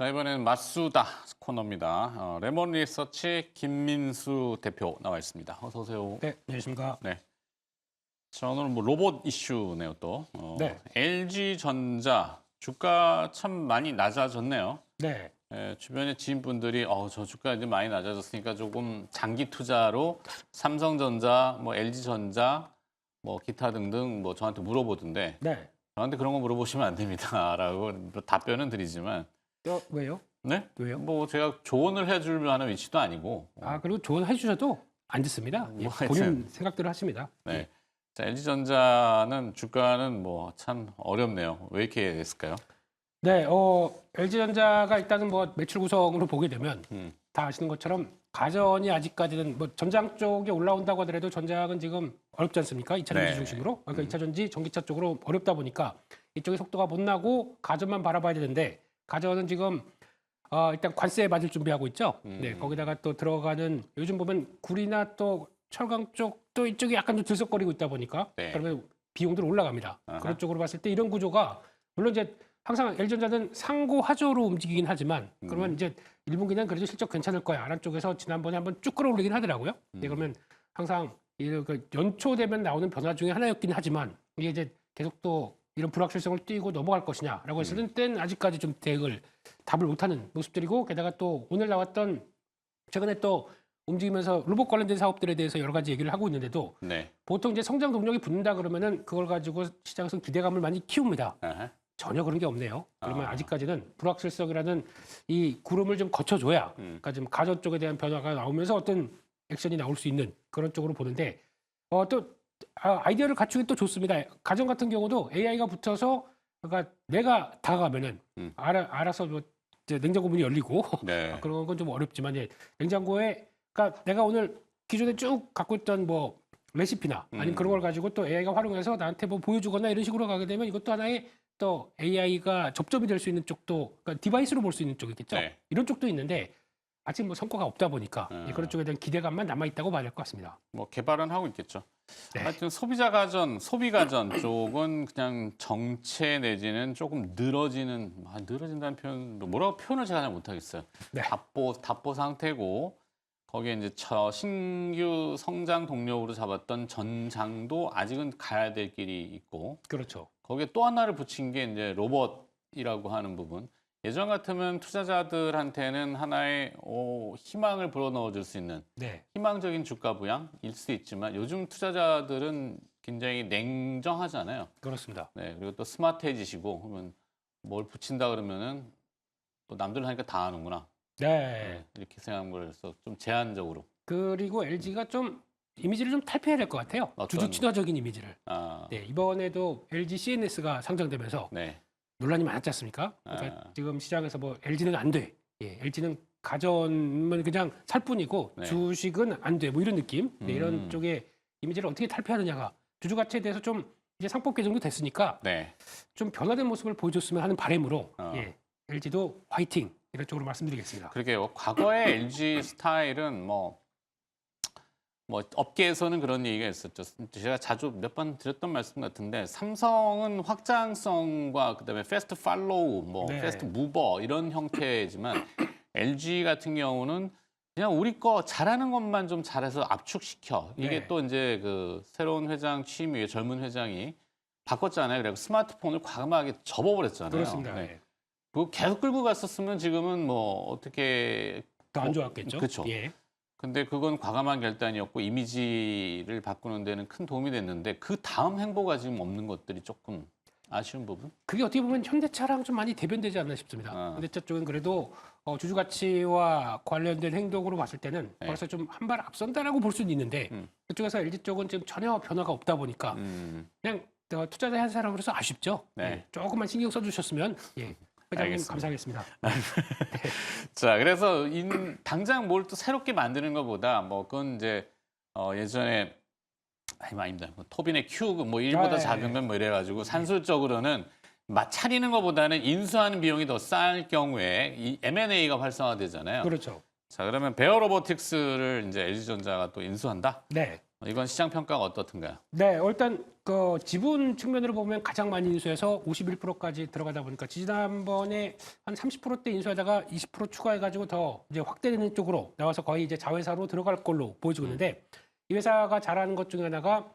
자, 이번에는 맞수다 코너입니다. 레몬 리서치 김민수 대표 나와 있습니다. 어서 오세요. 네, 안녕하십니까. 네. 자, 오늘은 뭐 로봇 이슈네요, 또. 네. LG전자 주가 참 많이 낮아졌네요. 네. 주변의 지인분들이 저 주가 이제 많이 낮아졌으니까 조금 장기 투자로 삼성전자, 뭐 LG전자, 뭐 기타 등등 뭐 저한테 물어보던데 네. 저한테 그런 거 물어보시면 안 됩니다라고 답변은 드리지만 왜요? 네? 왜요? 뭐 제가 조언을 해줄 만한 위치도 아니고. 그리고 조언해 주셔도 안 듣습니다. 뭐 본인 하여튼. 생각대로 하십니다. 네. 자, LG전자는 주가는 뭐 참 어렵네요. 왜 이렇게 됐을까요? 네, LG전자가 일단은 뭐 매출 구성으로 보게 되면 음. 다 아시는 것처럼 가전이 아직까지는 뭐 전장 쪽에 올라온다고 하더라도 전장은 지금 어렵지 않습니까? 2차 전지 네. 중심으로. 그러니까 2차 전지, 전기차 쪽으로 어렵다 보니까 이쪽에 속도가 못 나고 가전만 바라봐야 되는데 가전은 지금 일단 관세에 맞을 준비하고 있죠. 네, 거기다가 또 들어가는 요즘 보면 구리나 또 철강 쪽도 이쪽이 약간 좀 들썩거리고 있다 보니까 네. 그러면 비용들 올라갑니다. 아하. 그런 쪽으로 봤을 때 이런 구조가 물론 이제 항상 L전자는 상고하저로 움직이긴 하지만 그러면 이제 1분기는 그래도 실적 괜찮을 거야. 아란 쪽에서 지난번에 한번 쭉 끌어올리긴 하더라고요. 네, 그러면 항상 연초 되면 나오는 변화 중에 하나였긴 하지만 이게 이제 계속 또 이런 불확실성을 띄고 넘어갈 것이냐라고 했을 때는 아직까지 좀 답을 못하는 모습들이고 게다가 또 오늘 나왔던 최근에 또 움직이면서 로봇 관련된 사업들에 대해서 여러 가지 얘기를 하고 있는데도 네. 보통 이제 성장 동력이 붙는다 그러면은 그걸 가지고 시장에서 기대감을 많이 키웁니다. 아하. 전혀 그런 게 없네요. 그러면 아직까지는 불확실성이라는 이 구름을 좀 거쳐줘야 그러니까 좀 가전 쪽에 대한 변화가 나오면서 어떤 액션이 나올 수 있는 그런 쪽으로 보는데 또 아이디어를 갖추기 또 좋습니다. 가전 같은 경우도 AI가 붙어서 그러니까 내가 다가가면은 알아서 뭐 이제 냉장고 문이 열리고 네. 그런 건 좀 어렵지만 냉장고에 그러니까 내가 오늘 기존에 쭉 갖고 있던 뭐 레시피나 아니면 그런 걸 가지고 또 AI가 활용해서 나한테 뭐 보여주거나 이런 식으로 가게 되면 이것도 하나의 또 AI가 접점이 될 수 있는 쪽도 그러니까 디바이스로 볼 수 있는 쪽이겠죠. 네. 이런 쪽도 있는데 아직 뭐 성과가 없다 보니까 그런 쪽에 대한 기대감만 남아 있다고 봐야 될 것 같습니다. 뭐 개발은 하고 있겠죠. 네. 하여튼 소비자 가전, 소비 가전 쪽은 그냥 정체 내지는 조금 늘어진다는 표현, 뭐라고 표현을 제가 잘 못하겠어요. 네. 답보 상태고 거기에 이제 신규 성장 동력으로 잡았던 전장도 아직은 가야 될 길이 있고 그렇죠. 거기에 또 하나를 붙인 게 이제 로봇이라고 하는 부분. 예전 같으면 투자자들한테는 하나의 희망을 불어넣어 줄 수 있는 네. 희망적인 주가 부양일 수도 있지만 요즘 투자자들은 굉장히 냉정하잖아요. 그렇습니다. 네, 그리고 또 스마트해지시고 그러면 뭘 붙인다 그러면은 또 남들 하니까 다 하는구나. 네. 네, 이렇게 생각한 거라서 좀 제한적으로. 그리고 LG가 좀 이미지를 좀 탈피해야 될 것 같아요. 주주 친화적인 이미지를. 네, 이번에도 LG CNS가 상장되면서 네. 논란이 많았지 않습니까? 그러니까 지금 시장에서 뭐 LG는 안 돼. LG는 가전은 그냥 살 뿐이고 네. 주식은 안 돼. 뭐 이런 느낌. 네, 이런 쪽의 이미지를 어떻게 탈피하느냐가 주주 가치에 대해서 좀 이제 상법 개정도 됐으니까 네. 좀 변화된 모습을 보여줬으면 하는 바람으로 LG도 화이팅 이런 쪽으로 말씀드리겠습니다. 그러게요. 과거의 LG 스타일은 뭐 업계에서는 그런 얘기가 있었죠. 제가 자주 몇 번 드렸던 말씀 같은데 삼성은 확장성과 그다음에 패스트 팔로우, 네. 패스트 무버 이런 형태지만 LG 같은 경우는 그냥 우리 거 잘하는 것만 좀 잘해서 압축시켜. 이게 네. 또 이제 그 새로운 회장 취임 이후에 젊은 회장이 바꿨잖아요. 그래서 스마트폰을 과감하게 접어버렸잖아요. 그렇습니다. 네. 그거 계속 끌고 갔었으면 지금은 뭐 어떻게 더 안 좋았겠죠. 그렇죠. 예. 근데 그건 과감한 결단이었고 이미지를 바꾸는 데는 큰 도움이 됐는데 그 다음 행보가 지금 없는 것들이 조금 아쉬운 부분? 그게 어떻게 보면 현대차랑 좀 많이 대변되지 않나 싶습니다. 현대차 쪽은 그래도 주주 가치와 관련된 행동으로 봤을 때는 네. 벌써 좀 한 발 앞선다라고 볼 수는 있는데 그쪽에서 LG 쪽은 지금 전혀 변화가 없다 보니까 그냥 투자자 한 사람으로서 아쉽죠. 네. 조금만 신경 써주셨으면 회장님 알겠습니다. 감사하겠습니다. 자, 그래서 당장 뭘 또 새롭게 만드는 것보다 그건 이제 예전에 아닙니다. 토빈의 큐 일보다 작으면 이래가지고 산술적으로는 차리는 것보다는 인수하는 비용이 더 쌀 경우에 이 M&A가 활성화되잖아요. 그렇죠. 자, 그러면 베어 로보틱스를 이제 LG전자가 또 인수한다. 네. 이건 시장 평가가 어떻든가요? 네, 일단 그 지분 측면으로 보면 가장 많이 인수해서 51%까지 들어가다 보니까 지난번에 한 30%대 인수하다가 20% 추가해가지고 더 이제 확대되는 쪽으로 나와서 거의 이제 자회사로 들어갈 걸로 보여지고 있는데 이 회사가 잘하는 것 중에 하나가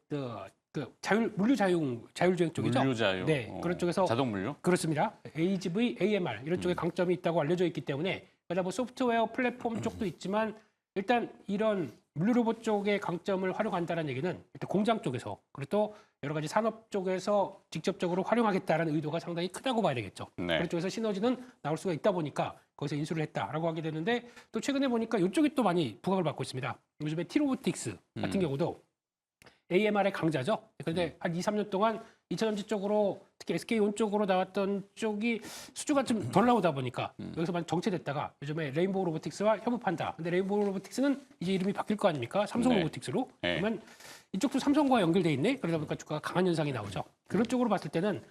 그 물류 자율주행 쪽이죠. 물류 자유. 네, 그런 쪽에서 자동 물류. 그렇습니다. AGV, AMR 이런 쪽에 강점이 있다고 알려져 있기 때문에 그러다 뭐 소프트웨어 플랫폼 쪽도 있지만 일단 이런 물류 로봇 쪽의 강점을 활용한다는 얘기는 일단 공장 쪽에서 그리고 또 여러 가지 산업 쪽에서 직접적으로 활용하겠다라는 의도가 상당히 크다고 봐야 되겠죠. 네. 그런 쪽에서 시너지는 나올 수가 있다 보니까 거기서 인수를 했다라고 하게 되는데 또 최근에 보니까 이쪽이 또 많이 부각을 받고 있습니다. 요즘에 T로보틱스 같은 경우도 AMR의 강자죠. 그런데 한 2, 3년 동안 2차전지 쪽으로 특히 SK온 쪽으로 나왔던 쪽이 수주가 좀 덜 나오다 보니까 여기서만 정체됐다가 요즘에 레인보우 로보틱스와 협업한다. 근데 레인보우 로보틱스는 이제 이름이 바뀔 거 아닙니까? 삼성 네. 로보틱스로. 네. 그러면 이쪽도 삼성과 연결돼 있네. 그러다 보니까 주가가 강한 현상이 나오죠. 그런 쪽으로 봤을 때는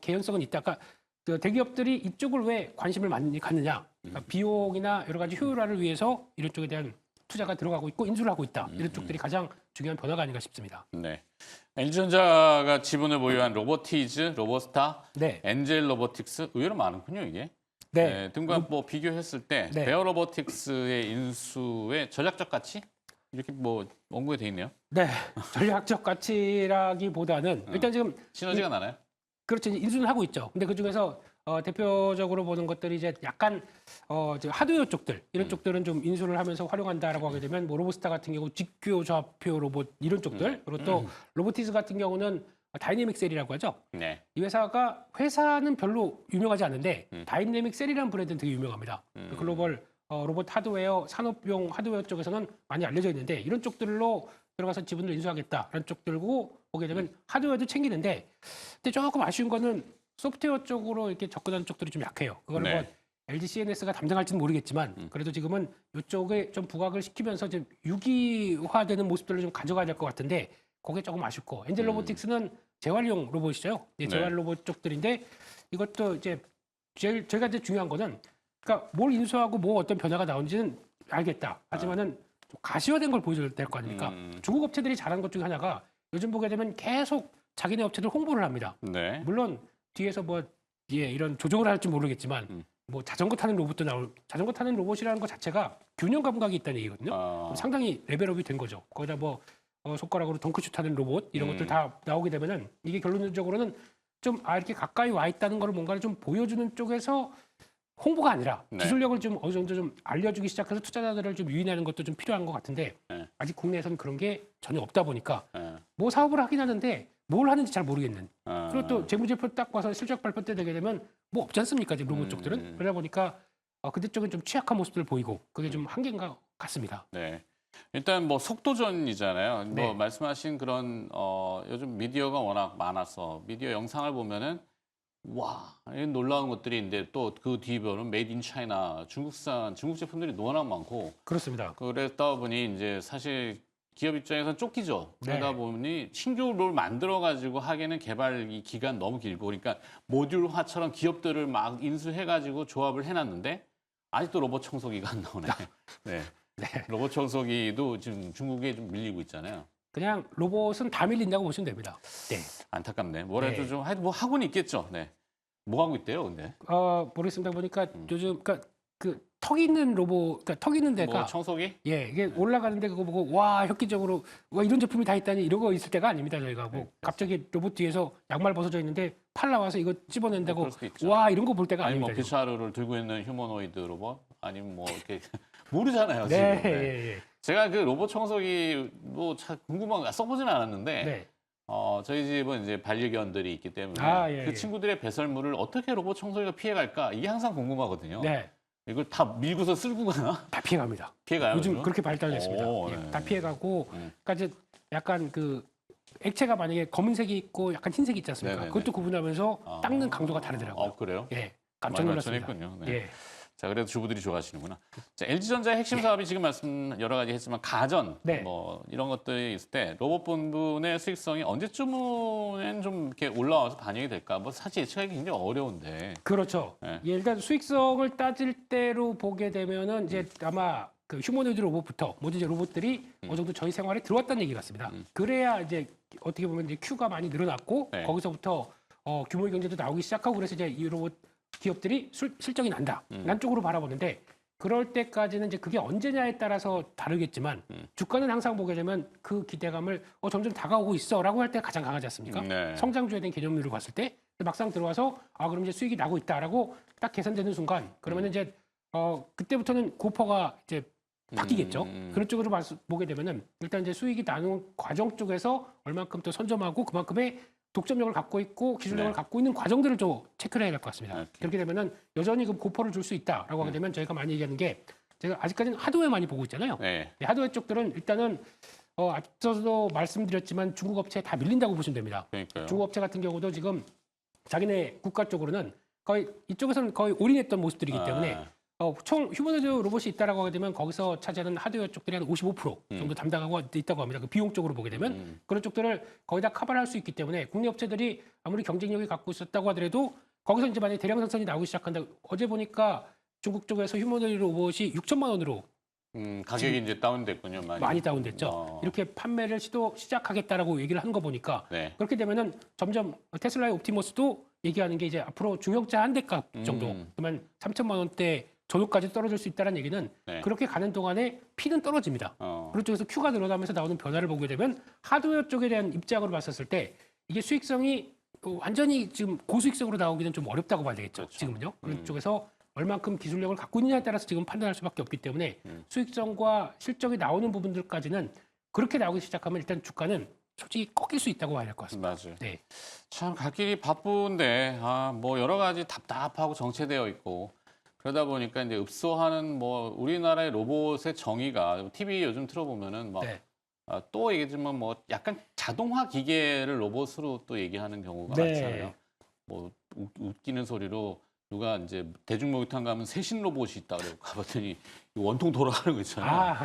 개연성은 있다. 그러니까 그 대기업들이 이쪽을 왜 관심을 많이 갖느냐? 그러니까 비용이나 여러 가지 효율화를 위해서 이런 쪽에 대한 투자가 들어가고 있고 인수를 하고 있다. 이런 쪽들이 가장 중요한 변화가 아닌가 싶습니다. 네. LG전자가 지분을 보유한 로보티즈, 로보스타, 네. 엔젤 로보틱스 의외로 많군요, 이게. 네. 등과 뭐 비교했을 때 네. 베어 로보틱스의 인수의 전략적 가치 이렇게 뭐 원고에 돼 있네요. 네. 전략적 가치라기보다는 일단 지금 시너지가 나나요? 그렇죠. 인수는 하고 있죠. 근데 그 중에서 대표적으로 보는 것들이 이제 약간 이제 하드웨어 쪽들 이런 쪽들은 좀 인수를 하면서 활용한다라고 하게 되면 뭐 로보스타 같은 경우 직교 좌표 로봇 이런 쪽들 그리고 또 로보티스 같은 경우는 다이내믹 셀이라고 하죠. 네. 이 회사는 별로 유명하지 않은데 다이내믹 셀이라는 브랜드는 되게 유명합니다. 글로벌 로봇 하드웨어 산업용 하드웨어 쪽에서는 많이 알려져 있는데 이런 쪽들로 들어가서 지분을 인수하겠다라는 쪽들고 보게 되면 하드웨어도 챙기는데 근데 조금 아쉬운 거는 소프트웨어 쪽으로 이렇게 접근하는 쪽들이 좀 약해요. 그거를 네. 뭐 LG CNS가 담당할지는 모르겠지만 그래도 지금은 이쪽에 좀 부각을 시키면서 좀 유기화되는 모습들을 좀 가져가야 될 것 같은데 그게 조금 아쉽고 엔젤 로보틱스는 재활용 로봇이죠. 네, 재활 로봇 쪽들인데 이것도 이제 제가 이제 중요한 거는 그러니까 뭘 인수하고 뭐 어떤 변화가 나오는지는 알겠다. 하지만은 좀 가시화된 걸 보여줘야 될 거 아닙니까? 중국 업체들이 잘하는 것 중에 하나가 요즘 보게 되면 계속 자기네 업체들 홍보를 합니다. 네. 물론 뒤에서 뭐 이런 조정을 할지 모르겠지만 뭐 자전거 타는 로봇도 자전거 타는 로봇이라는 것 자체가 균형 감각이 있다는 얘기거든요. 그럼 상당히 레벨업이 된 거죠. 거기다 뭐 손가락으로 덩크슛 하는 로봇 이런 것들 다 나오게 되면은 이게 결론적으로는 좀 이렇게 가까이 와 있다는 걸 뭔가를 좀 보여주는 쪽에서 홍보가 아니라 네. 기술력을 좀 어느 정도 좀 알려주기 시작해서 투자자들을 좀 유인하는 것도 좀 필요한 것 같은데 네. 아직 국내에서는 그런 게 전혀 없다 보니까 네. 뭐 사업을 하긴 하는데 뭘 하는지 잘 모르겠는. 아. 그리고 또 재무제표 딱 봐서 실적 발표 때 되게 되면 뭐 없지 않습니까? 지금 로봇 쪽들은. 그러다 보니까 그때 쪽은 좀 취약한 모습들을 보이고 그게 좀 한계인 것 같습니다. 네. 일단 뭐 속도전이잖아요. 네. 뭐 말씀하신 그런 요즘 미디어가 워낙 많아서 미디어 영상을 보면은 와, 이 놀라운 것들이 있는데 또 그 뒤에 보면 메이드 인 차이나 중국 제품들이 워낙 많고 그렇습니다. 그랬다 보니 이제 사실 기업 입장에서는 쫓기죠. 네. 그러다 보니 신규 롤 만들어 가지고 하기에는 개발 이 기간 너무 길고 그러니까 모듈화처럼 기업들을 막 인수해 가지고 조합을 해놨는데 아직도 로봇 청소기가 안 나오네. 네. 네. 로봇 청소기도 지금 중국에 좀 밀리고 있잖아요. 그냥 로봇은 다 밀린다고 보시면 됩니다. 네. 안타깝네. 뭐라도 네. 좀 하여튼 뭐 하고는 있겠죠. 네. 뭐 하고 있대요, 근데? 모르겠습니다. 보니까 요즘 그러니까 그 턱 있는 로봇, 그러니까 턱 있는 데가 뭐 청소기? 예, 이게 올라가는데 그거 보고 와 획기적으로 와 이런 제품이 다 있다니 이런 거 있을 때가 아닙니다. 저희가 뭐 갑자기 로봇 뒤에서 양말 벗어져 있는데 팔 나와서 이거 집어낸다고 그럴 수도 있죠. 와 이런 거 볼 때가 아니 뭐 아닙니다. 지금. 피사루를 들고 있는 휴머노이드 로봇? 아니면 뭐 이렇게 모르잖아요, 네, 지금. 네. 예, 예. 제가 그 로봇 청소기 뭐 참 궁금한 거 써보지는 않았는데 네. 저희 집은 이제 반려견들이 있기 때문에 예, 그 예. 친구들의 배설물을 어떻게 로봇 청소기가 피해갈까 이게 항상 궁금하거든요. 네, 이걸 다 밀고서 쓸고 가나? 다 피해갑니다. 피해가요? 요즘 그죠? 그렇게 발달됐습니다. 오, 예, 네. 다 피해가고, 네. 그러니까 이제 약간 그 액체가 만약에 검은색이 있고 약간 흰색이 있지 않습니까? 네네네. 그것도 구분하면서 닦는 강도가 다르더라고요. 그래요? 예, 깜짝 많이 놀랐습니다. 발전했군요. 네. 예, 자, 그래도 주부들이 좋아하시는구나. 자, LG전자의 핵심 사업이 지금 말씀 여러 가지 했지만 가전 네. 뭐 이런 것들이 있을 때 로봇 부분의 수익성이 언제쯤은 좀 이렇게 올라와서 반영이 될까? 뭐 사실 예측하기 굉장히 어려운데. 그렇죠. 네. 예, 일단 수익성을 따질 때로 보게 되면은 이제 아마 그 휴머노이드 로봇부터 모든 이제 로봇들이 어느 정도 저희 생활에 들어왔다는 얘기 같습니다. 그래야 이제 어떻게 보면 이제 큐가 많이 늘어났고 네. 거기서부터 규모의 경제도 나오기 시작하고 그래서 이제 이 로봇 기업들이 실적이 난다. 난 쪽으로 바라보는데 그럴 때까지는 이제 그게 언제냐에 따라서 다르겠지만 주가는 항상 보게 되면 그 기대감을 점점 다가오고 있어라고 할 때 가장 강하지 않습니까? 네. 성장주에 대한 개념으로 봤을 때 막상 들어와서 그럼 이제 수익이 나고 있다라고 딱 계산되는 순간 그러면 이제 그때부터는 고퍼가 이제 바뀌겠죠. 그런 쪽으로 보게 되면은 일단 이제 수익이 나는 과정 쪽에서 얼만큼 또 선점하고 그만큼의 독점력을 갖고 있고 기술력을 네. 갖고 있는 과정들을 좀 체크를 해야 될 것 같습니다. 오케이. 그렇게 되면은 여전히 그 고퍼를 줄 수 있다라고 하게 되면 저희가 많이 얘기하는 게 제가 아직까지는 하드웨어 많이 보고 있잖아요. 네. 네, 하드웨어 쪽들은 일단은 앞서도 말씀드렸지만 중국 업체에 다 밀린다고 보시면 됩니다. 그러니까요. 중국 업체 같은 경우도 지금 자기네 국가 쪽으로는 거의 이쪽에서는 거의 올인했던 모습들이기 때문에 총 휴머노이드 로봇이 있다라고 하게 되면 거기서 차지하는 하드웨어 쪽들이 한 55% 정도 담당하고 있다고 합니다. 그 비용 쪽으로 보게 되면 그런 쪽들을 거의 다 커버를 할 수 있기 때문에 국내 업체들이 아무리 경쟁력이 갖고 있었다고 하더라도 거기서 이제 만약에 대량 생산이 나오기 시작한다. 어제 보니까 중국 쪽에서 휴머노이드 로봇이 6천만 원으로 가격이 이제 다운됐군요. 많이 다운됐죠. 이렇게 판매를 시작하겠다라고 얘기를 한 거 보니까 네. 그렇게 되면은 점점 테슬라의 옵티머스도 얘기하는 게 이제 앞으로 중형차 한 대값 정도 그러면 3천만 원대 전후까지 떨어질 수 있다는 얘기는 네. 그렇게 가는 동안에 P는 떨어집니다. 그런 쪽에서 Q가 늘어나면서 나오는 변화를 보게 되면 하드웨어 쪽에 대한 입장으로 봤었을 때 이게 수익성이 완전히 지금 고수익성으로 나오기는 좀 어렵다고 봐야 되겠죠. 그렇죠. 지금은요. 그런 쪽에서 얼만큼 기술력을 갖고 있느냐에 따라서 지금 판단할 수밖에 없기 때문에 수익성과 실적이 나오는 부분들까지는 그렇게 나오기 시작하면 일단 주가는 솔직히 꺾일 수 있다고 봐야 될 것 같습니다. 맞아요. 네. 참 갈 길이 바쁜데 뭐 여러 가지 답답하고 정체되어 있고 그러다 보니까 이제 읍소하는 뭐 우리나라의 로봇의 정의가 TV 요즘 틀어보면은 막 네. 또 얘기지만 뭐 약간 자동화 기계를 로봇으로 또 얘기하는 경우가 네. 많잖아요. 뭐 웃기는 소리로 누가 이제 대중목욕탕 가면 세신 로봇이 있다 그래고 가봤더니 원통 돌아가는 거 있잖아요.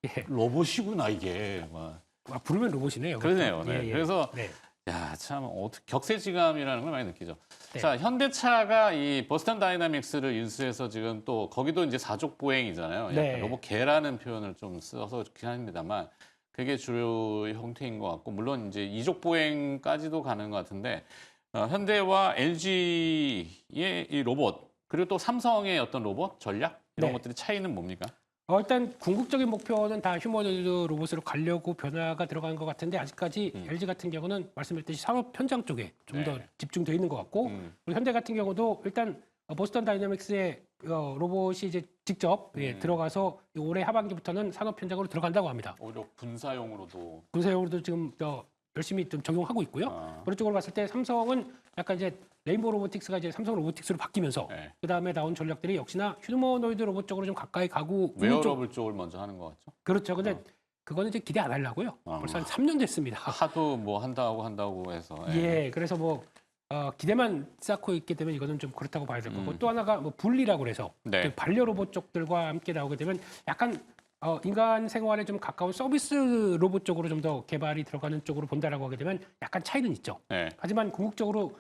예. 로봇이구나 이게. 막. 부르면 로봇이네요. 그러네요. 네. 예, 예. 그래서 네. 야, 참 격세지감이라는 걸 많이 느끼죠. 네. 자, 현대차가 이 버스턴 다이나믹스를 인수해서 지금 또 거기도 이제 사족 보행이잖아요. 약간 네. 로봇개라는 표현을 좀 써서 그렇긴 합니다만 그게 주요 형태인 것 같고 물론 이제 이족 보행까지도 가는 것 같은데 현대와 LG의 이 로봇 그리고 또 삼성의 어떤 로봇 전략 이런 네. 것들의 차이는 뭡니까? 일단 궁극적인 목표는 다 휴머노이드 로봇으로 가려고 변화가 들어간 것 같은데 아직까지 LG 같은 경우는 말씀드렸듯이 산업 현장 쪽에 좀 더 네. 집중돼 있는 것 같고 그리고 현대 같은 경우도 일단 보스턴 다이내믹스의 로봇이 이제 직접 들어가서 올해 하반기부터는 산업 현장으로 들어간다고 합니다. 오히려 군사용으로도 군사용으로도 지금 열심히 좀 적용하고 있고요. 그런 쪽으로 봤을 때 삼성은 약간 이제 레인보우 로보틱스가 이제 삼성 로보틱스로 바뀌면서 네. 그 다음에 나온 전략들이 역시나 휴머노이드 로봇 쪽으로 좀 가까이 가고 있는 쪽. 웨어러블 쪽을 먼저 하는 것 같죠? 그렇죠. 근데 그거는 이제 기대 안 하려고요. 벌써 한 3년 됐습니다. 하도 뭐 한다고 해서. 예, 그래서 뭐 기대만 쌓고 있기 때문에 이거는 좀 그렇다고 봐야 될 거고 또 하나가 뭐 분리라고 그래서 네. 그 반려 로봇 쪽들과 함께 나오게 되면 약간 인간 생활에 좀 가까운 서비스 로봇 쪽으로 좀 더 개발이 들어가는 쪽으로 본다라고 하게 되면 약간 차이는 있죠. 네. 하지만 궁극적으로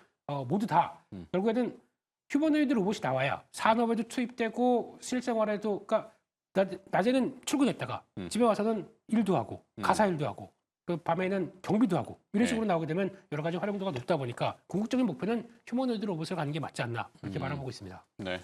모두 다 결국에는 휴머노이드 로봇이 나와야 산업에도 투입되고 실생활에도 그러니까 낮에는 출근했다가 집에 와서는 일도 하고 가사 일도 하고 그 밤에는 경비도 하고 이런 네. 식으로 나오게 되면 여러 가지 활용도가 높다 보니까 궁극적인 목표는 휴머노이드 로봇을 가는 게 맞지 않나 이렇게 바라보고 있습니다. 네.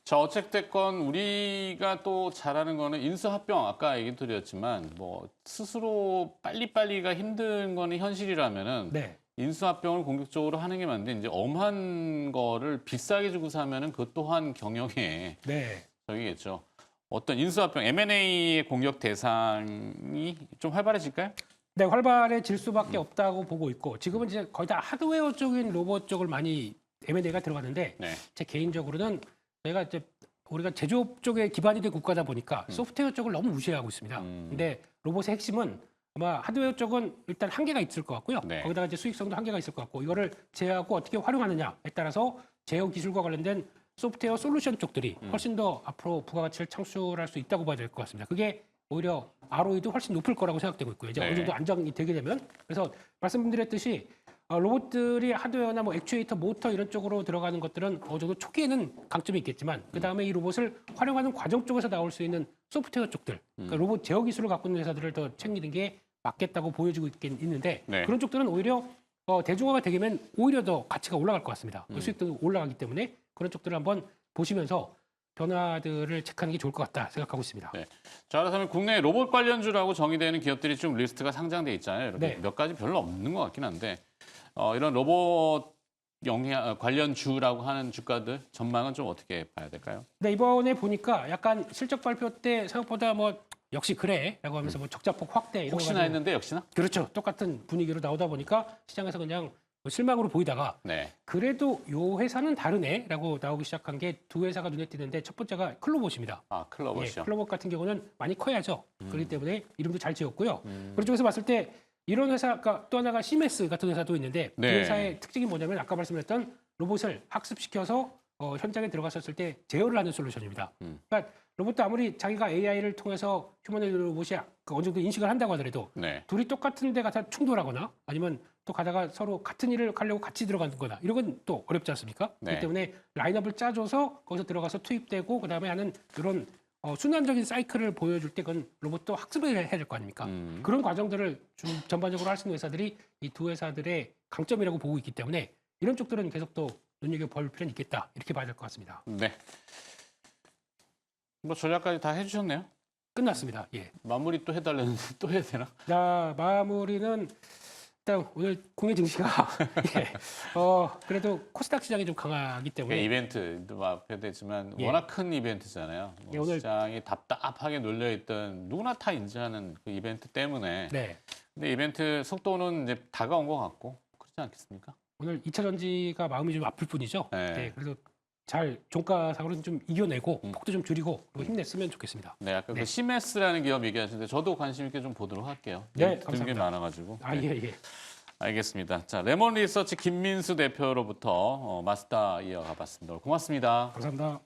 자, 어쨌든 우리가 또 잘하는 거는 인수합병 아까 얘기 드렸지만 뭐 스스로 빨리빨리가 힘든 거는 현실이라면은 네. 인수합병을 공격적으로 하는 게 맞는데 이제 엄한 거를 비싸게 주고 사면은 그것 또한 경영에 네. 저기겠죠. 어떤 인수합병 M&A의 공격 대상이 좀 활발해질까요? 네, 활발해질 수밖에 없다고 보고 있고 지금은 이제 거의 다 하드웨어 쪽인 로봇 쪽을 많이 M&A가 들어가는데 네. 제 개인적으로는 저희가 이제 우리가 제조업 쪽에 기반이 된 국가다 보니까 소프트웨어 쪽을 너무 무시하고 있습니다. 근데 로봇의 핵심은 아마 하드웨어 쪽은 일단 한계가 있을 것 같고요. 네. 거기다가 이제 수익성도 한계가 있을 것 같고 이거를 제어하고 어떻게 활용하느냐에 따라서 제어 기술과 관련된 소프트웨어 솔루션 쪽들이 훨씬 더 앞으로 부가가치를 창출할 수 있다고 봐야 될 것 같습니다. 그게 오히려 ROE도 훨씬 높을 거라고 생각되고 있고요. 이제 네. 어느 정도 안정이 되게 되면 그래서 말씀드렸듯이 로봇들이 하드웨어나 뭐 액추에이터, 모터 이런 쪽으로 들어가는 것들은 어느 정도 초기에는 강점이 있겠지만 그 다음에 이 로봇을 활용하는 과정 쪽에서 나올 수 있는 소프트웨어 쪽들, 그러니까 로봇 제어 기술을 갖고 있는 회사들을 더 챙기는 게 맞겠다고 보여지고 있긴 있는데 네. 그런 쪽들은 오히려 대중화가 되면 오히려 더 가치가 올라갈 것 같습니다. 수익도 올라가기 때문에 그런 쪽들을 한번 보시면서 변화들을 체크하는 게 좋을 것 같다 생각하고 있습니다. 네. 자, 그렇다면 국내 로봇 관련주라고 정의되는 기업들이 좀 리스트가 상장돼 있잖아요. 이렇게 네. 몇 가지 별로 없는 것 같긴 한데 이런 로봇 관련주라고 하는 주가들 전망은 좀 어떻게 봐야 될까요? 네, 이번에 보니까 약간 실적 발표 때 생각보다 뭐 역시 그래라고 하면서 뭐 적자폭 확대 이런 혹시나 거 가지고 했는데 역시나? 그렇죠. 똑같은 분위기로 나오다 보니까 시장에서 그냥 실망으로 보이다가 네. 그래도 요 회사는 다르네라고 나오기 시작한 게 두 회사가 눈에 띄는데 첫 번째가 클로봇입니다. 아, 클로봇이요. 클로봇 같은 경우는 많이 커야죠. 그렇기 때문에 이름도 잘 지었고요. 그런 쪽에서 봤을 때 이런 회사가 또 하나가 시메스 같은 회사도 있는데 그 네. 회사의 특징이 뭐냐면 아까 말씀드렸던 로봇을 학습시켜서 현장에 들어갔었을 때 제어를 하는 솔루션입니다. 그러니까 로봇도 아무리 자기가 AI를 통해서 휴머노이드 로봇이 어느 정도 인식을 한다고 하더라도 네. 둘이 똑같은 데 가서 충돌하거나 아니면 또 가다가 서로 같은 일을 하려고 같이 들어가는 거나 이런 건 또 어렵지 않습니까? 네. 그렇기 때문에 라인업을 짜줘서 거기서 들어가서 투입되고 그다음에 하는 이런 순환적인 사이클을 보여줄 때 그건 로봇도 학습을 해야 될 거 아닙니까? 그런 과정들을 좀 전반적으로 할 수 있는 회사들이 이 두 회사들의 강점이라고 보고 있기 때문에 이런 쪽들은 계속 또 눈여겨볼 필요는 있겠다 이렇게 봐야 될 것 같습니다. 네. 뭐 전략까지 다 해주셨네요. 끝났습니다. 예. 마무리 또 해달라는데 또 해야 되나? 자, 마무리는 일단 오늘 국내 증시가 예, 그래도 코스닥 시장이 좀 강하기 때문에 이벤트도 앞에 되지만 예. 워낙 큰 이벤트잖아요. 뭐 예, 오늘- 시장이 답답하게 놀려있던 누구나 다 인지하는 그 이벤트 때문에. 네. 근데 이벤트 속도는 이제 다가온 것 같고 그렇지 않겠습니까? 오늘 2차 전지가 마음이 좀 아플 뿐이죠. 네. 네, 그래서 잘 종가상으로는 좀 이겨내고 폭도 좀 줄이고 그리고 힘냈으면 좋겠습니다. 네, 아까 네. 그 시메스라는 기업 얘기하시는데 저도 관심 있게 좀 보도록 할게요. 네, 들은 게 감사합니다. 많아가지고. 아, 네, 예, 예. 알겠습니다. 자, 레몬 리서치 김민수 대표로부터 마스터 이어가 봤습니다. 고맙습니다. 감사합니다.